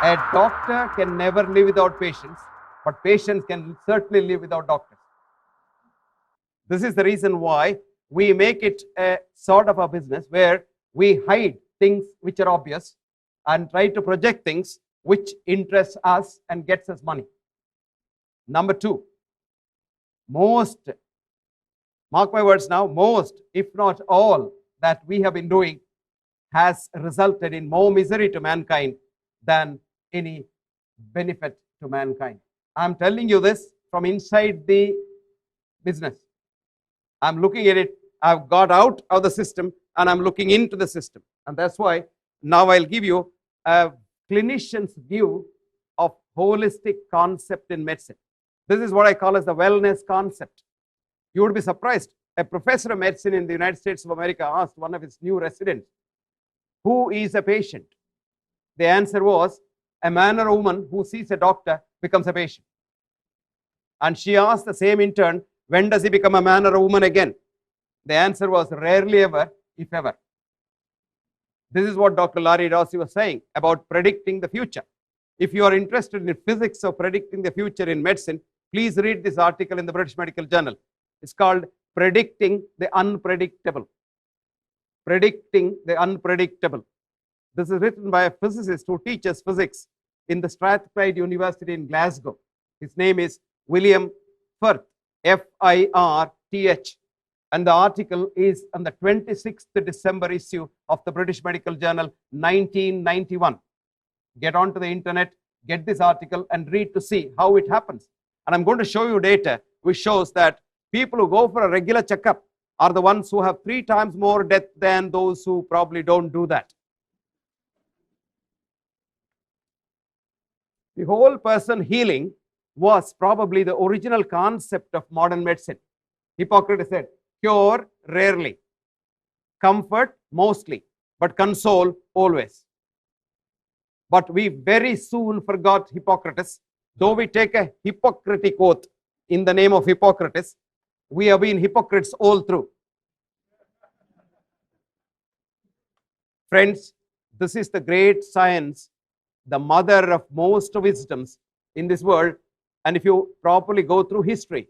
A doctor can never live without patients, but patients can certainly live without doctors. This is the reason why we make it a sort of a business where we hide things which are obvious and try to project things which interest us and gets us money. Number two, most, mark my words now, most, if not all, that we have been doing has resulted in more misery to mankind than any benefit to mankind. I'm telling you this from inside the business. I'm looking at it. I've got out of the system and I'm looking into the system. And that's why now I'll give you a clinician's view of holistic concept in medicine. This is what I call as the wellness concept. You would be surprised. A professor of medicine in the United States of America asked one of his new residents, who is a patient? The answer was, a man or a woman who sees a doctor becomes a patient. And she asked the same intern, when does he become a man or a woman again? The answer was rarely ever, if ever. This is what Dr. Larry Dossey was saying about predicting the future. If you are interested in physics of predicting the future in medicine, please read this article in the British Medical Journal. It's called Predicting the Unpredictable. Predicting the Unpredictable. This is written by a physicist who teaches physics in the Strathclyde University in Glasgow. His name is William Firth, F-I-R-T-H. And the article is on the 26th December issue of the British Medical Journal, 1991. Get onto the internet, get this article and read to see how it happens. And I'm going to show you data which shows that people who go for a regular checkup are the ones who have 3 times more death than those who probably don't do that. The whole person healing was probably the original concept of modern medicine. Hippocrates said, cure rarely, comfort mostly, but console always. But we very soon forgot Hippocrates. Though we take a Hippocratic oath in the name of Hippocrates, we have been hypocrites all through. Friends, this is the great science, the mother of most wisdoms in this world. And if you properly go through history,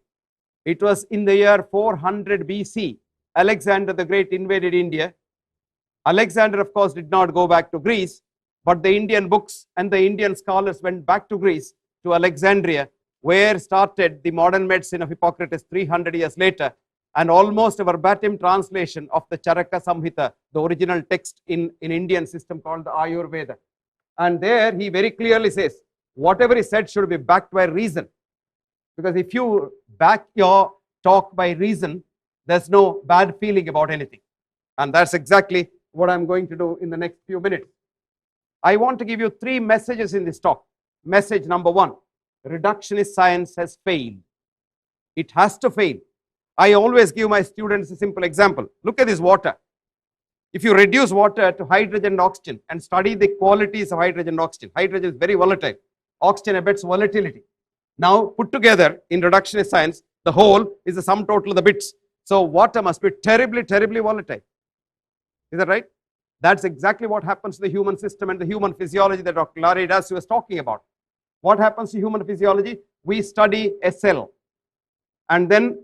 it was in the year 400 BC, Alexander the Great invaded India. Alexander, of course, did not go back to Greece, but the Indian books and the Indian scholars went back to Greece, to Alexandria, where started the modern medicine of Hippocrates 300 years later, and almost a verbatim translation of the Charaka Samhita, the original text in Indian system called the Ayurveda. And there he very clearly says, whatever is said should be backed by reason. Because if you back your talk by reason, there's no bad feeling about anything. And that's exactly what I'm going to do in the next few minutes. I want to give you 3 messages in this talk. Message number 1, reductionist science has failed. It has to fail. I always give my students a simple example. Look at this water. If you reduce water to hydrogen and oxygen and study the qualities of hydrogen and oxygen, hydrogen is very volatile. Oxygen abets volatility. Now put together in reductionist science, the whole is the sum total of the bits. So water must be terribly, terribly volatile. Is that right? That's exactly what happens to the human system and the human physiology that Dr. Larry Dossey was talking about. What happens to human physiology? We study a cell and then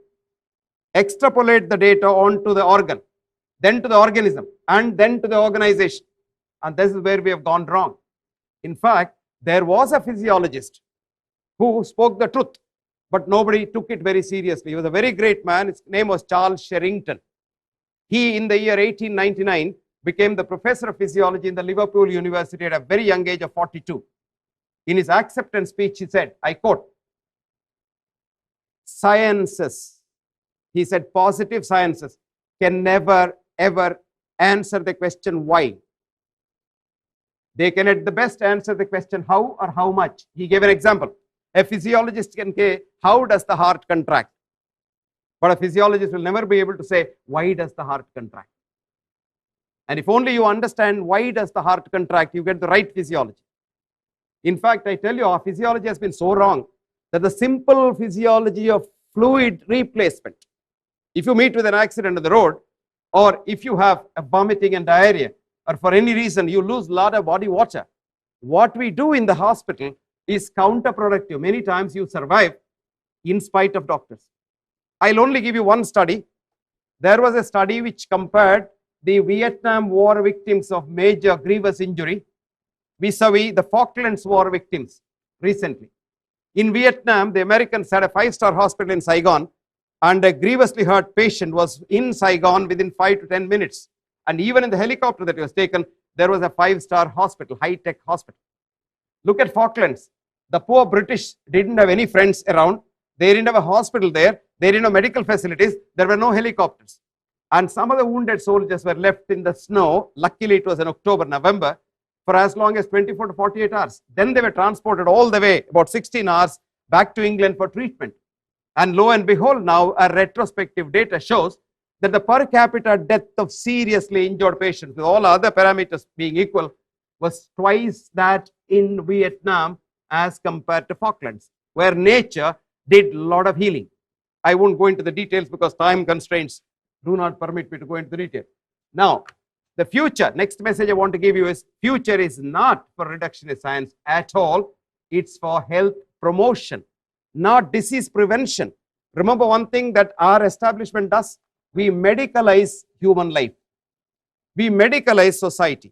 extrapolate the data onto the organ, then to the organism, and then to the organization. And this is where we have gone wrong. In fact, there was a physiologist who spoke the truth, but nobody took it very seriously. He was a very great man. His name was Charles Sherrington. He, in the year 1899, became the professor of physiology in the Liverpool University at a very young age of 42. In his acceptance speech, he said, I quote, sciences, he said, positive sciences can never, ever answer the question why. They can at the best answer the question how or how much. He gave an example. A physiologist can say, how does the heart contract? But a physiologist will never be able to say, why does the heart contract? And if only you understand why does the heart contract, you get the right physiology. In fact, I tell you, our physiology has been so wrong that the simple physiology of fluid replacement, if you meet with an accident on the road, or if you have a vomiting and diarrhea, or for any reason you lose a lot of body water, what we do in the hospital is counterproductive. Many times you survive in spite of doctors. I'll only give you one study. There was a study which compared the Vietnam War victims of major grievous injury vis-a-vis the Falklands War victims recently. In Vietnam, the Americans had a 5-star hospital in Saigon, and a grievously hurt patient was in Saigon within 5 to 10 minutes. And even in the helicopter that was taken, there was a 5-star hospital, high-tech hospital. Look at Falklands. The poor British didn't have any friends around. They didn't have a hospital there. They didn't have medical facilities. There were no helicopters. And some of the wounded soldiers were left in the snow. Luckily, it was in October, November, for as long as 24 to 48 hours. Then they were transported all the way, about 16 hours, back to England for treatment. And lo and behold, now a retrospective data shows that the per capita death of seriously injured patients, with all other parameters being equal, was twice that in Vietnam as compared to Falklands, where nature did a lot of healing. I won't go into the details because time constraints do not permit me to go into the detail. Now, the future, next message I want to give you is, future is not for reductionist science at all. It's for health promotion, not disease prevention. Remember one thing that our establishment does? We medicalize human life. We medicalize society.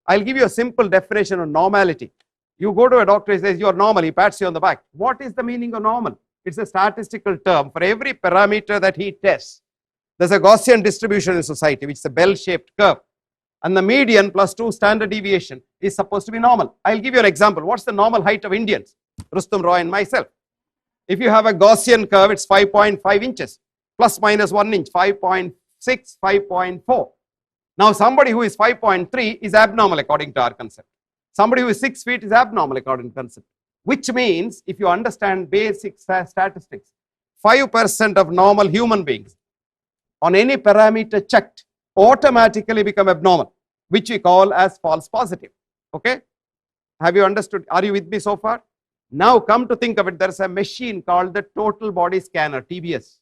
I'll give you a simple definition of normality. You go to a doctor, he says, you're normal, he pats you on the back. What is the meaning of normal? It's a statistical term. For every parameter that he tests, there's a Gaussian distribution in society, which is a bell-shaped curve. And the median plus 2 standard deviation is supposed to be normal. I'll give you an example. What's the normal height of Indians? Rustum Roy and myself. If you have a Gaussian curve, it's 5.5 inches, plus minus 1 inch, 5.6, 5.4. Now, somebody who is 5.3 is abnormal according to our concept. Somebody who is 6 feet is abnormal according to concept. Which means, if you understand basic statistics, 5% of normal human beings on any parameter checked automatically become abnormal, which we call as false positive. Okay? Have you understood? Are you with me so far? Now, come to think of it, there's a machine called the total body scanner, TBS,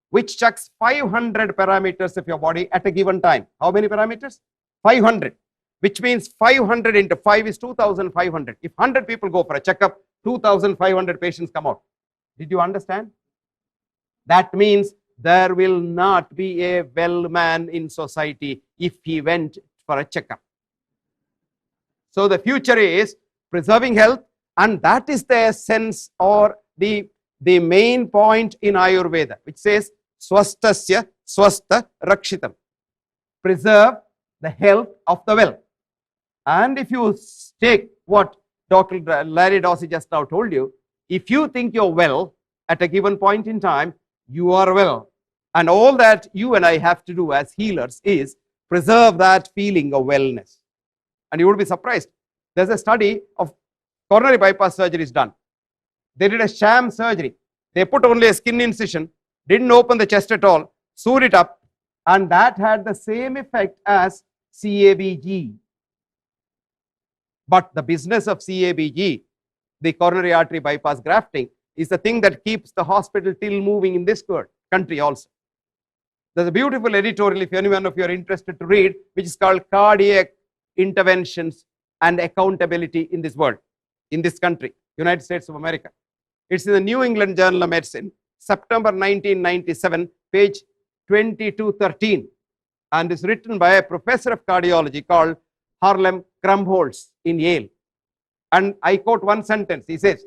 which checks 500 parameters of your body at a given time. How many parameters? 500. Which means 500 into 5 is 2,500. If 100 people go for a checkup, 2,500 patients come out. Did you understand? That means there will not be a well man in society if he went for a checkup. So the future is preserving health, and that is the essence or the main point in Ayurveda, which says swastasya swasta rakshitam. Preserve the health of the well. And if you take what Dr. Larry Dossey just now told you, if you think you're well at a given point in time, you are well. And all that you and I have to do as healers is preserve that feeling of wellness. And you would be surprised. There's a study of coronary bypass surgery is done. They did a sham surgery. They put only a skin incision, didn't open the chest at all, sewed it up, and that had the same effect as CABG. But the business of CABG, the coronary artery bypass grafting, is the thing that keeps the hospital till moving in this country also. There's a beautiful editorial, if anyone of you are interested to read, which is called Cardiac Interventions and Accountability in this world, in this country, United States of America. It's in the New England Journal of Medicine, September 1997, page 2213. And is written by a professor of cardiology called Harlem Krumholtz in Yale. And I quote one sentence. He says,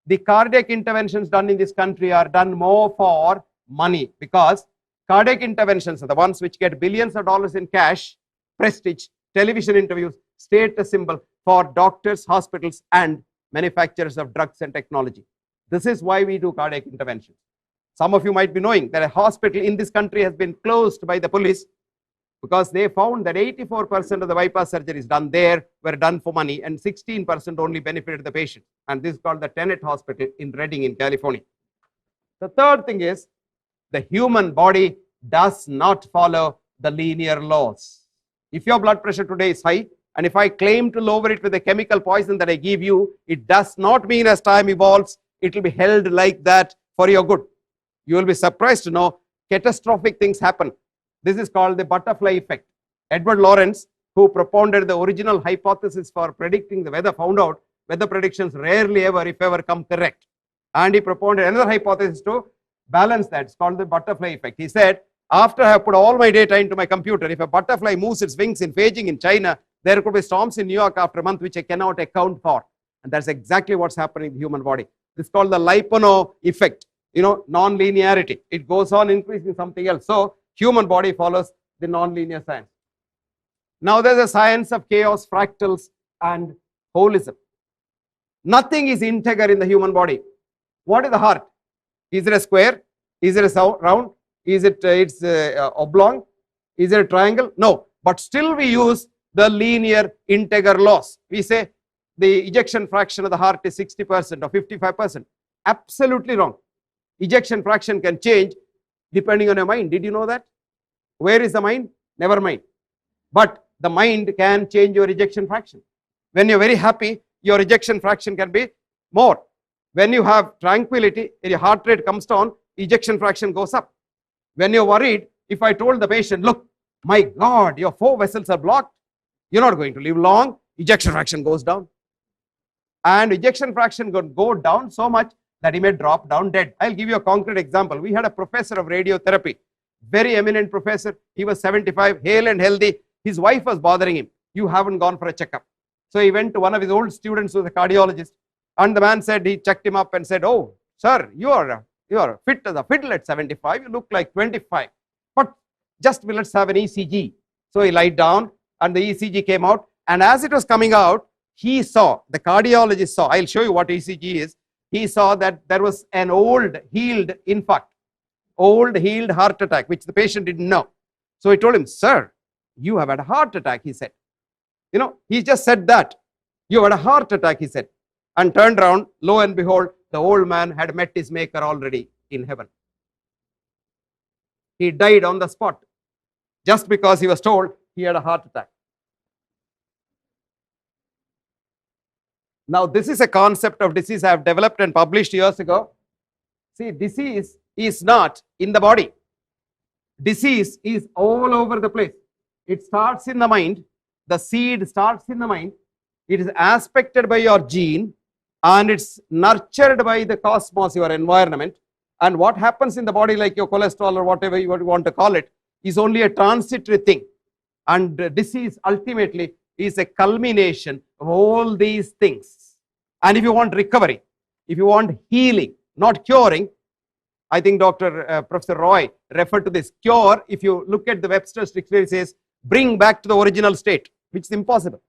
the cardiac interventions done in this country are done more for money, because cardiac interventions are the ones which get billions of dollars in cash, prestige, television interviews, status symbol for doctors, hospitals, and manufacturers of drugs and technology. This is why we do cardiac interventions. Some of you might be knowing that a hospital in this country has been closed by the police because they found that 84% of the bypass surgeries done there were done for money and 16% only benefited the patient. And this is called the Tenet Hospital in Redding in California. The third thing is, the human body does not follow the linear laws. If your blood pressure today is high, and if I claim to lower it with a chemical poison that I give you, it does not mean as time evolves, it will be held like that for your good. You will be surprised to know catastrophic things happen. This is called the butterfly effect. Edward Lorenz who propounded the original hypothesis for predicting the weather, found out weather predictions rarely ever, if ever, come correct. And he propounded another hypothesis to balance that. It's called the butterfly effect. He said, after I have put all my data into my computer, if a butterfly moves its wings in Beijing in China, there could be storms in New York after a month which I cannot account for. And that's exactly what's happening in the human body. This is called the Lyapunov effect, non-linearity. It goes on increasing something else. So human body follows the non-linear science. Now there's a science of chaos, fractals, and holism. Nothing is integer in the human body. What is the heart? Is it a square? Is it a round? Is it oblong? Is it a triangle? No. But still we use the linear integer laws. We say the ejection fraction of the heart is 60% or 55%. Absolutely wrong. Ejection fraction can change depending on your mind. Did you know that? Where is the mind? Never mind. But the mind can change your ejection fraction. When you're very happy, your ejection fraction can be more. When you have tranquility, your heart rate comes down, ejection fraction goes up. When you're worried, if I told the patient, look, my God, your 4 vessels are blocked, you're not going to live long, ejection fraction goes down. And ejection fraction could go down so much that he may drop down dead. I'll give you a concrete example. We had a professor of radiotherapy, very eminent professor. He was 75, hale and healthy. His wife was bothering him. You haven't gone for a checkup. So he went to one of his old students who was a cardiologist. And the man said, he checked him up and said, oh, sir, you are fit as a fiddle at 75. You look like 25. But just let's have an ECG. So he lied down and the ECG came out. And as it was coming out, he saw, the cardiologist saw, I'll show you what ECG is. He saw that there was an old healed infarct, old healed heart attack, which the patient didn't know. So he told him, sir, you have had a heart attack, he said. He just said that. You had a heart attack, he said. And turned around, lo and behold, the old man had met his maker already in heaven. He died on the spot just because he was told he had a heart attack. Now, this is a concept of disease I have developed and published years ago. See, disease is not in the body. Disease is all over the place. It starts in the mind. The seed starts in the mind. It is aspected by your gene and it's nurtured by the cosmos, your environment. And what happens in the body, like your cholesterol or whatever you want to call it, is only a transitory thing. And disease ultimately is a culmination of all these things. And if you want recovery, if you want healing, not curing, I think Professor Roy referred to this. Cure, if you look at the Webster's dictionary, says bring back to the original state, which is impossible.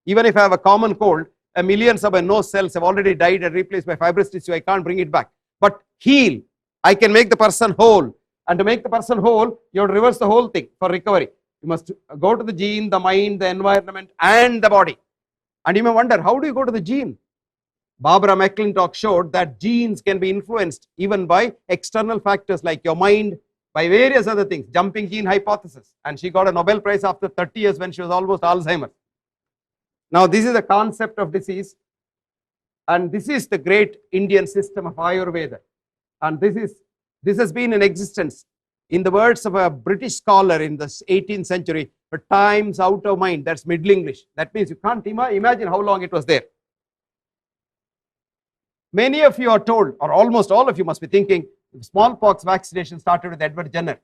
Even if I have a common cold, millions of my nose cells have already died and replaced by fibrous tissue. I can't bring it back. But heal, I can make the person whole. And to make the person whole, you have to reverse the whole thing for recovery. You must go to the gene, the mind, the environment, and the body. And you may wonder, how do you go to the gene? Barbara McClintock showed that genes can be influenced even by external factors like your mind, by various other things, jumping gene hypothesis. And she got a Nobel Prize after 30 years when she was almost Alzheimer's. Now, this is the concept of disease. And this is the great Indian system of Ayurveda. And this has been in existence, in the words of a British scholar in the 18th century, for times out of mind. That's Middle English. That means you can't imagine how long it was there. Many of you are told, or almost all of you must be thinking, smallpox vaccination started with Edward Jenner.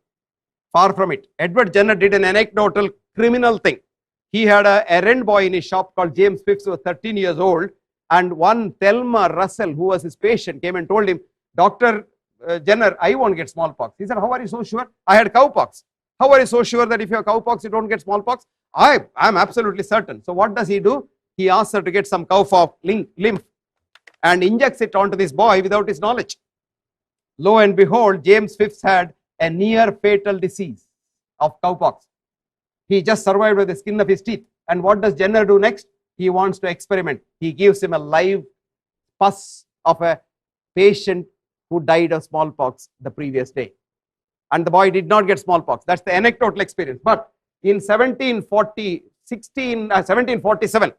Far from it. Edward Jenner did an anecdotal criminal thing. He had an errand boy in his shop called James Phipps, who was 13 years old. And one Thelma Russell, who was his patient, came and told him, Dr. Jenner, I won't get smallpox. He said, how are you so sure? I had cowpox. How are you so sure that if you have cowpox, you don't get smallpox? I am absolutely certain. So what does he do? He asks her to get some cow lymph and injects it onto this boy without his knowledge. Lo and behold, James Phipps had a near fatal disease of cowpox. He just survived with the skin of his teeth. And what does Jenner do next? He wants to experiment. He gives him a live pus of a patient who died of smallpox the previous day. And the boy did not get smallpox. That's the anecdotal experience. But in 1747,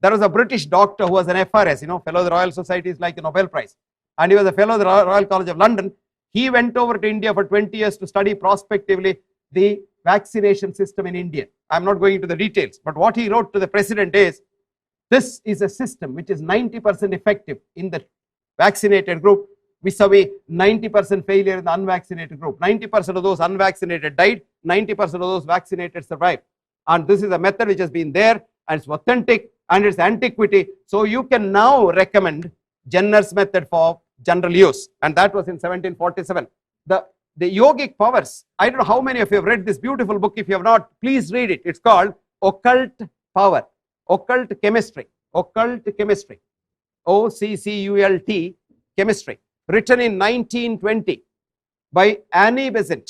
there was a British doctor who was an FRS, fellow of the Royal Society is like the Nobel Prize. And he was a fellow of the Royal College of London. He went over to India for 20 years to study prospectively the vaccination system in India. I'm not going into the details, but what he wrote to the president is, this is a system which is 90% effective in the vaccinated group, vis-a-vis 90% failure in the unvaccinated group. 90% of those unvaccinated died, 90% of those vaccinated survived. And this is a method which has been there, and it's authentic, and it's antiquity. So you can now recommend Jenner's method for general use, and that was in 1747. The yogic powers, I don't know how many of you have read this beautiful book. If you have not, please read it. It's called Occult Power, Occult Chemistry, Occult Chemistry, OCCULT Chemistry, written in 1920 by Annie Besant.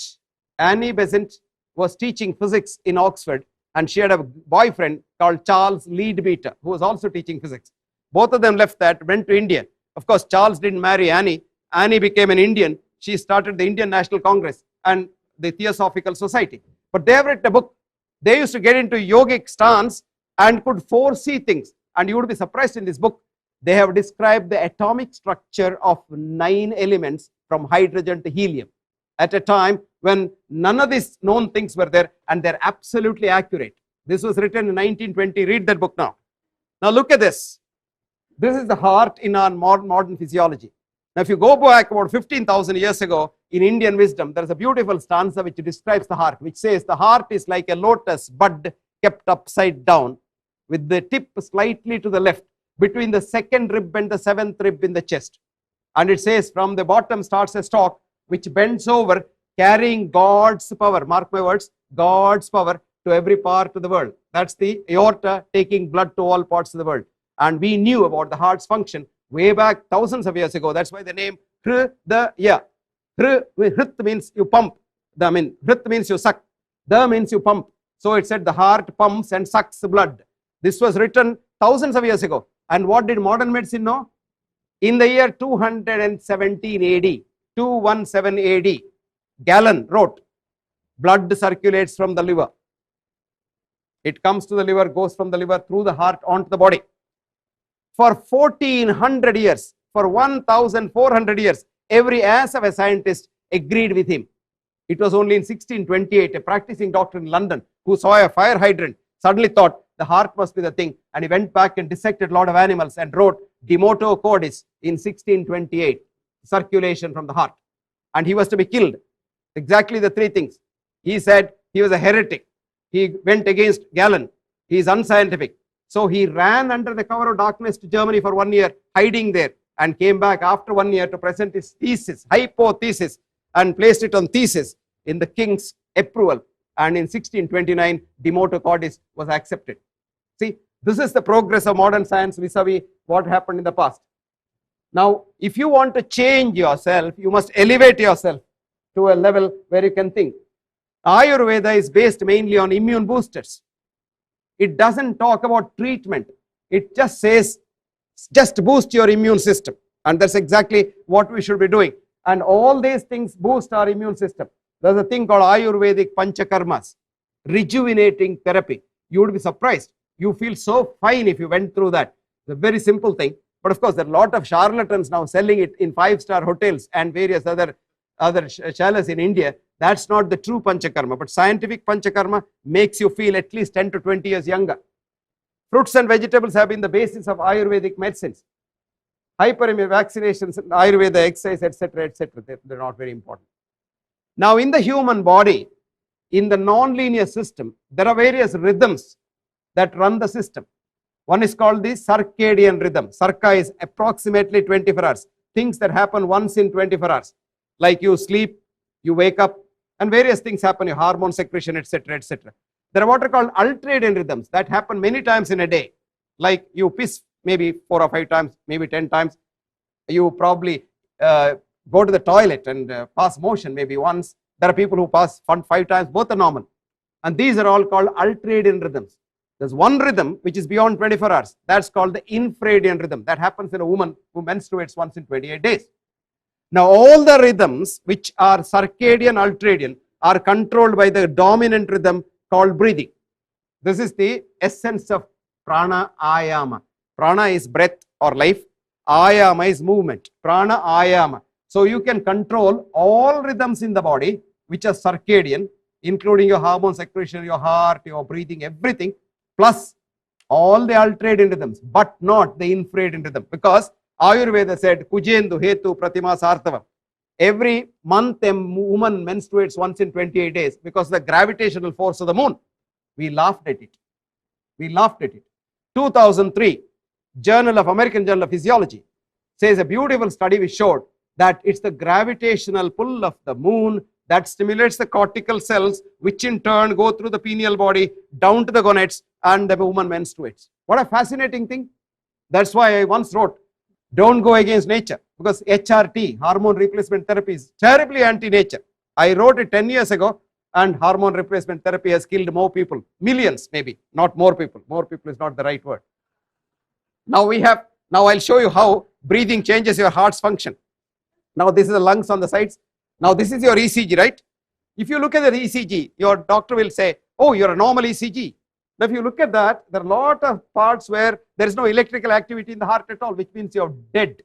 Annie Besant was teaching physics in Oxford, and she had a boyfriend called Charles Leadbeater, who was also teaching physics. Both of them left that, went to India. Of course, Charles didn't marry Annie. Annie became an Indian. She started the Indian National Congress and the Theosophical Society. But they have written a book. They used to get into yogic stance and could foresee things. And you would be surprised, in this book, they have described the atomic structure of 9 elements from hydrogen to helium at a time when none of these known things were there, and they're absolutely accurate. This was written in 1920. Read that book now. Now look at this. This is the heart in our modern physiology. Now, if you go back about 15,000 years ago, in Indian wisdom, there is a beautiful stanza which describes the heart, which says, the heart is like a lotus bud kept upside down, with the tip slightly to the left, between the 2nd rib and the 7th rib in the chest. And it says, from the bottom starts a stalk which bends over, carrying God's power, mark my words, God's power to every part of the world. That's the aorta, taking blood to all parts of the world. And we knew about the heart's function way back thousands of years ago. That's why the name Hridaya. Hrit means you pump. Hrit means you suck. Da means you pump. So it said the heart pumps and sucks blood. This was written thousands of years ago. And what did modern medicine know? In the year 217 AD, 217 AD, Galen wrote, blood circulates from the liver. It comes to the liver, goes from the liver through the heart onto the body. For 1400 years, for 1400 years, every ass of a scientist agreed with him. It was only in 1628, a practicing doctor in London who saw a fire hydrant suddenly thought the heart must be the thing, and he went back and dissected a lot of animals and wrote De Motu Cordis in 1628, circulation from the heart. And he was to be killed. Exactly the 3 things. He said he was a heretic. He went against Galen. He is unscientific. So he ran under the cover of darkness to Germany for 1 year, hiding there, and came back after 1 year to present his thesis, hypothesis, and placed it on thesis in the king's approval. And in 1629, De Motu Cordis was accepted. See, this is the progress of modern science vis-a-vis what happened in the past. Now, if you want to change yourself, you must elevate yourself to a level where you can think. Ayurveda is based mainly on immune boosters. It doesn't talk about treatment. It just says, just boost your immune system. And that's exactly what we should be doing. And all these things boost our immune system. There's a thing called Ayurvedic Panchakarmas, rejuvenating therapy. You would be surprised. You feel so fine if you went through that. It's a very simple thing. But of course, there are a lot of charlatans now selling it in 5-star hotels and various other chalets in India. That's not the true Panchakarma. But scientific Panchakarma makes you feel at least 10 to 20 years younger. Fruits and vegetables have been the basis of Ayurvedic medicines. Hyperimmunity, vaccinations, Ayurveda, exercise, etc., etc. They're not very important. Now, in the human body, in the non-linear system, there are various rhythms that run the system. One is called the circadian rhythm. Circa is approximately 24 hours. Things that happen once in 24 hours. Like you sleep, you wake up, and various things happen, your hormone secretion, etc., etc. There are what are called ultradian rhythms that happen many times in a day. Like you piss maybe 4 or 5 times, maybe 10 times. You probably go to the toilet and pass motion maybe once. There are people who pass 5 times, both are normal. And these are all called ultradian rhythms. There's one rhythm which is beyond 24 hours. That's called the infradian rhythm. That happens in a woman who menstruates once in 28 days. Now, all the rhythms which are circadian, ultradian are controlled by the dominant rhythm called breathing. This is the essence of prana ayama. Prana is breath or life. Ayama is movement. Prana ayama. So you can control all rhythms in the body which are circadian, including your hormone secretion, your heart, your breathing, everything, plus all the ultradian rhythms, but not the infradian rhythm. Because Ayurveda said, Kujendu Hetu Pratima Sarthavam. Every month a woman menstruates once in 28 days because the gravitational force of the moon. We laughed at it. We laughed at it. 2003, American Journal of Physiology says a beautiful study which showed that it's the gravitational pull of the moon that stimulates the cortical cells, which in turn go through the pineal body down to the gonads, and the woman menstruates. What a fascinating thing. That's why I once wrote, don't go against nature, because HRT, hormone replacement therapy, is terribly anti-nature. I wrote it 10 years ago, and hormone replacement therapy has killed more people, millions maybe, not more people. More people is not the right word. Now I'll show you how breathing changes your heart's function. Now this is the lungs on the sides. Now this is your ECG, right? If you look at the ECG, your doctor will say, oh, you're a normal ECG. Now if you look at that, there are a lot of parts where there is no electrical activity in the heart at all, which means you're dead.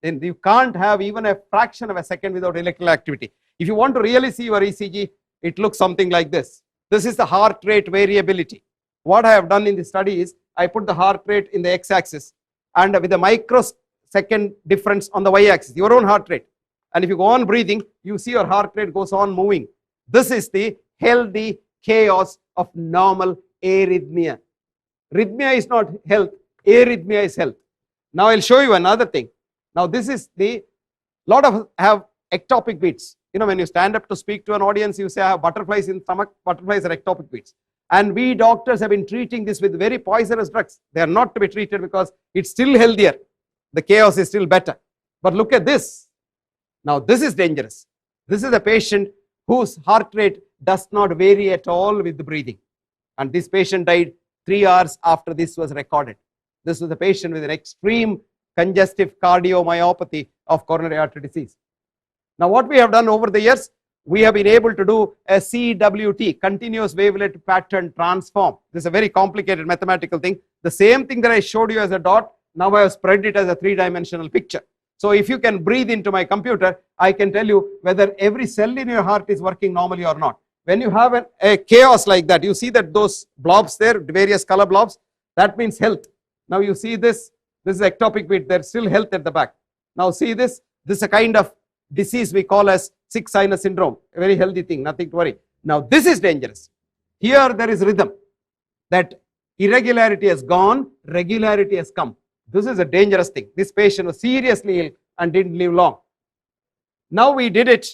Then you can't have even a fraction of a second without electrical activity. If you want to really see your ECG, it looks something like this. This is the heart rate variability. What I have done in the study is, I put the heart rate in the x-axis and with a microsecond difference on the y-axis, your own heart rate. And if you go on breathing, you see your heart rate goes on moving. This is the healthy chaos of normal arrhythmia. Rhythmia is not health, arrhythmia is health. Now I'll show you another thing. Now this is lot of have ectopic beats. You know, when you stand up to speak to an audience, you say I have butterflies in stomach. Butterflies are ectopic beats. And we doctors have been treating this with very poisonous drugs. They are not to be treated because it's still healthier. The chaos is still better. But look at this. Now this is dangerous. This is a patient whose heart rate does not vary at all with the breathing. And this patient died 3 hours after this was recorded. This was a patient with an extreme congestive cardiomyopathy of coronary artery disease. Now what we have done over the years, we have been able to do a CWT, continuous wavelet pattern transform. This is a very complicated mathematical thing. The same thing that I showed you as a dot, now I have spread it as a 3-dimensional picture. So if you can breathe into my computer, I can tell you whether every cell in your heart is working normally or not. When you have a chaos like that, you see that those blobs there, various color blobs, that means health. Now you see this is ectopic beat, there's still health at the back. Now see this is a kind of disease we call as sick sinus syndrome, a very healthy thing, nothing to worry. Now this is dangerous. Here there is rhythm, that irregularity has gone, regularity has come. This is a dangerous thing. This patient was seriously ill and didn't live long. Now we did it,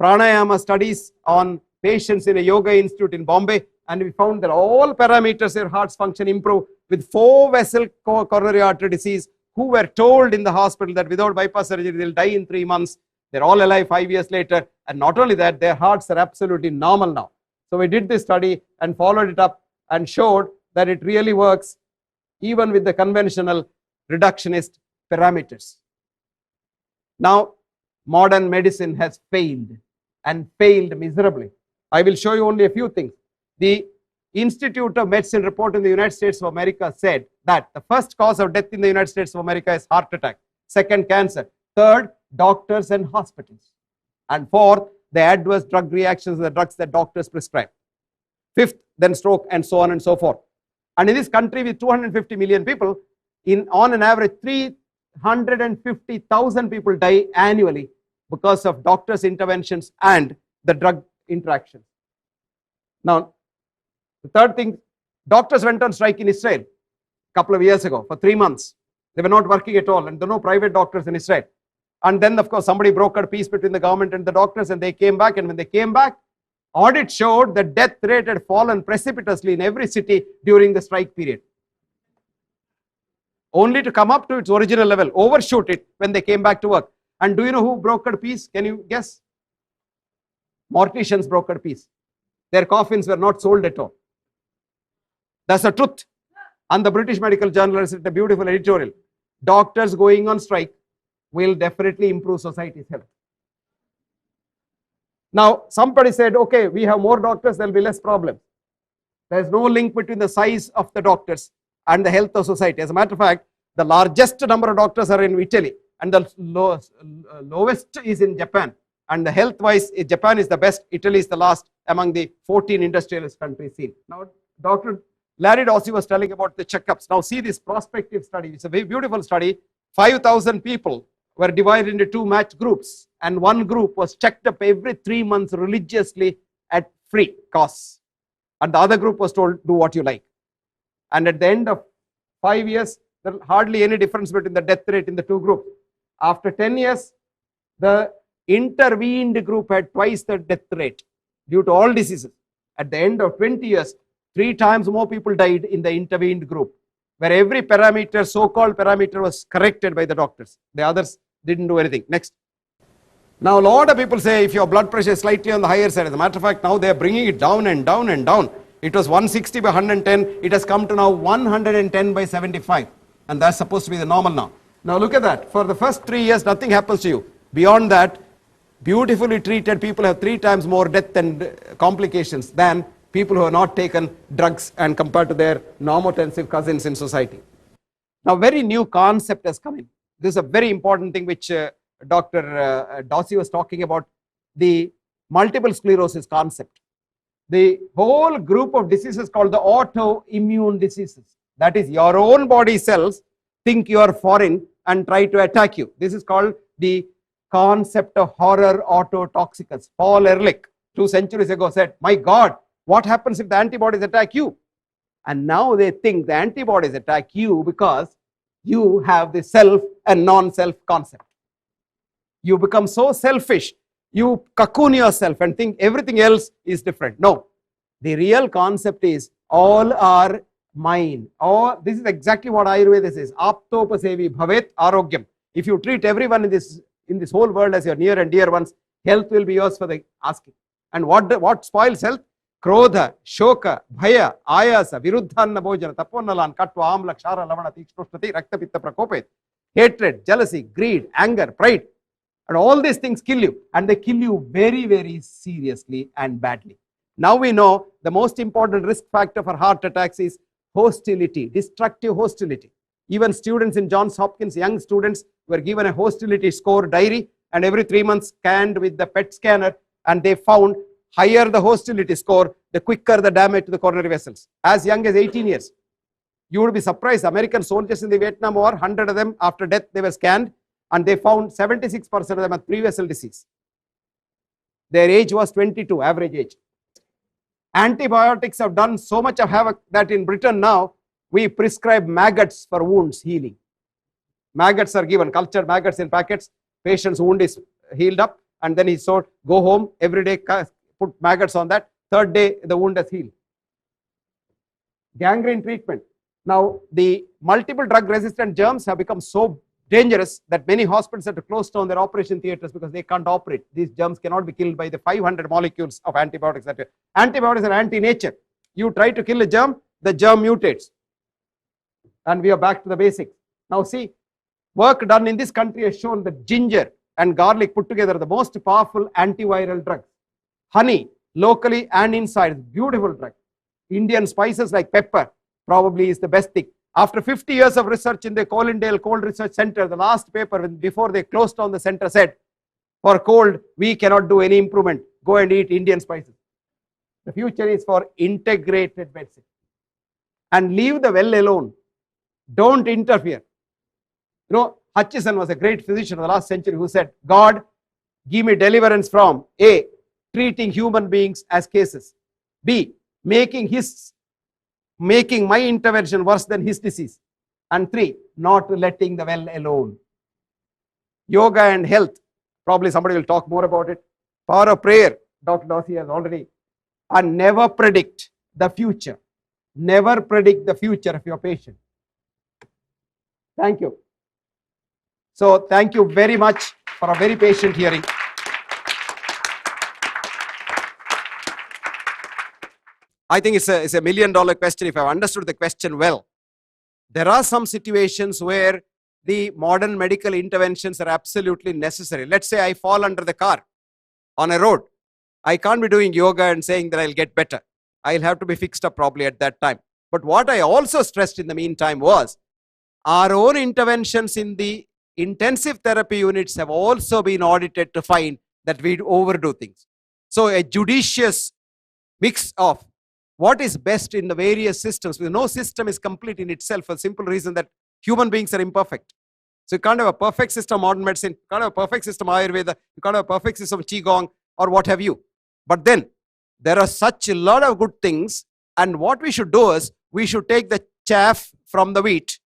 pranayama studies on patients in a yoga institute in Bombay, and we found that all parameters of their heart's function improve with 4-vessel coronary artery disease, who were told in the hospital that without bypass surgery they'll die in 3 months. They're all alive 5 years later, and not only that, their hearts are absolutely normal now. So we did this study and followed it up and showed that it really works even with the conventional reductionist parameters. Now modern medicine has failed, and failed miserably. I will show you only a few things. The Institute of Medicine report in the United States of America said that the first cause of death in the United States of America is heart attack, second cancer, third doctors and hospitals, and fourth the adverse drug reactions of the drugs that doctors prescribe, fifth then stroke, and so on and so forth. And in this country with 250 million people, on an average 350,000 people die annually because of doctors' interventions and the drug interactions. Now the third thing, doctors went on strike in Israel a couple of years ago for 3 months. They were not working at all, and there were no private doctors in Israel. And then of course somebody brokered peace between the government and the doctors, and they came back, and when they came back, audit showed that death rate had fallen precipitously in every city during the strike period, only to come up to its original level, overshoot it when they came back to work. And do you know who brokered peace? Can you guess? Morticians brokered peace. Their coffins were not sold at all. That's the truth. And the British Medical Journal has written a beautiful editorial. Doctors going on strike will definitely improve society's health. Now somebody said, okay, we have more doctors, there will be less problems. There is no link between the size of the doctors and the health of society. As a matter of fact, the largest number of doctors are in Italy, and the lowest is in Japan, And the health-wise, Japan is the best. Italy is the last among the 14 industrialist countries seen. Now, Dr. Larry Dossey was telling about the checkups. Now, see this prospective study. It's a very beautiful study. 5,000 people were divided into two match groups, and one group was checked up every 3 months religiously at free costs, and the other group was told, do what you like. And at the end of 5 years, there was hardly any difference between the death rate in the two groups. After 10 years, the intervened group had twice the death rate due to all diseases. At the end of 20 years, 3 times more people died in the intervened group, where every parameter, so-called parameter, was corrected by the doctors. The others didn't do anything. Next. Now, a lot of people say if your blood pressure is slightly on the higher side, as a matter of fact, now they are bringing it down and down and down. It was 160 by 110. It has come to now 110 by 75. And that's supposed to be the normal now. Now, look at that. For the first 3 years, nothing happens to you. Beyond that, beautifully treated people have 3 times more death and complications than people who have not taken drugs and compared to their normotensive cousins in society. Now, very new concept has come in. This is a very important thing which Dr. Dossey was talking about, the multiple sclerosis concept. The whole group of diseases called the autoimmune diseases. That is, your own body cells think you are foreign and try to attack you. This is called the concept of horror autotoxicus. Paul Ehrlich 2 centuries ago said, my God, what happens if the antibodies attack you? And now they think the antibodies attack you because you have the self and non-self concept. You become so selfish, you cocoon yourself and think everything else is different. No, the real concept is all are mine. Or this is exactly what Ayurveda says. Aptopasevi bhavet arogyam. If you treat everyone in this whole world as your near and dear ones, health will be yours for the asking. And what spoils health? Krodha, shoka, bhaya, ayasa, viruddhanna bhojana, taponalan, katva, amla, kshara, lavana, tikshnoshtati, raktapitta prakopet. Hatred, jealousy, greed, anger, pride. And all these things kill you. And they kill you very, very seriously and badly. Now we know the most important risk factor for heart attacks is hostility, destructive hostility. Even students in Johns Hopkins, young students, were given a hostility score diary and every 3 months scanned with the PET scanner, and they found higher the hostility score, the quicker the damage to the coronary vessels. As young as 18 years. You would be surprised, American soldiers in the Vietnam War, 100 of them after death, they were scanned and they found 76% of them had pre-vessel disease. Their age was 22, average age. Antibiotics have done so much of havoc that in Britain now, we prescribe maggots for wounds healing. Maggots are given, cultured maggots in packets. Patient's wound is healed up, and then he's told, go home every day, put maggots on that. 3rd day, the wound is healed. Gangrene treatment. Now, the multiple drug resistant germs have become so dangerous that many hospitals have to close down their operation theaters because they can't operate. These germs cannot be killed by the 500 molecules of antibiotics. Antibiotics are anti-nature. You try to kill a germ, the germ mutates. And we are back to the basics. Now see, work done in this country has shown that ginger and garlic put together are the most powerful antiviral drugs. Honey, locally and inside, beautiful drug. Indian spices like pepper probably is the best thing. After 50 years of research in the Colindale Cold Research Center, the last paper before they closed down the center said, for cold, we cannot do any improvement. Go and eat Indian spices. The future is for integrated medicine. And leave the well alone. Don't interfere. You know, Hutchison was a great physician of the last century who said, God, give me deliverance from A, treating human beings as cases. B, making my intervention worse than his disease. And 3, not letting the well alone. Yoga and health, probably somebody will talk more about it. Power of prayer, Dr. Dossey has already. And never predict the future. Never predict the future of your patient. Thank you. So thank you very much for a very patient hearing. I think it's a $1 million question if I've understood the question well. There are some situations where the modern medical interventions are absolutely necessary. Let's say I fall under the car on a road. I can't be doing yoga and saying that I'll get better. I'll have to be fixed up probably at that time. But what I also stressed in the meantime was our own interventions in the intensive therapy units have also been audited to find that we overdo things. So a judicious mix of what is best in the various systems, because no system is complete in itself for the simple reason that human beings are imperfect. So you can't have a perfect system of modern medicine, you can't have a perfect system of Ayurveda, you can't have a perfect system of Qigong or what have you. But then there are such a lot of good things, and what we should do is we should take the chaff from the wheat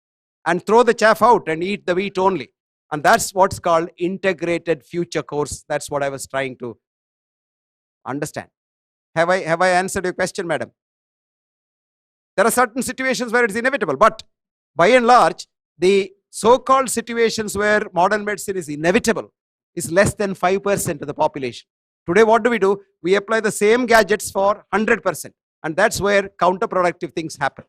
and throw the chaff out and eat the wheat only. And that's what's called integrated future course. That's what I was trying to understand. Have I answered your question, madam? There are certain situations where it's inevitable, but by and large, the so-called situations where modern medicine is inevitable is less than 5% of the population. Today, what do? We apply the same gadgets for 100%, and that's where counterproductive things happen.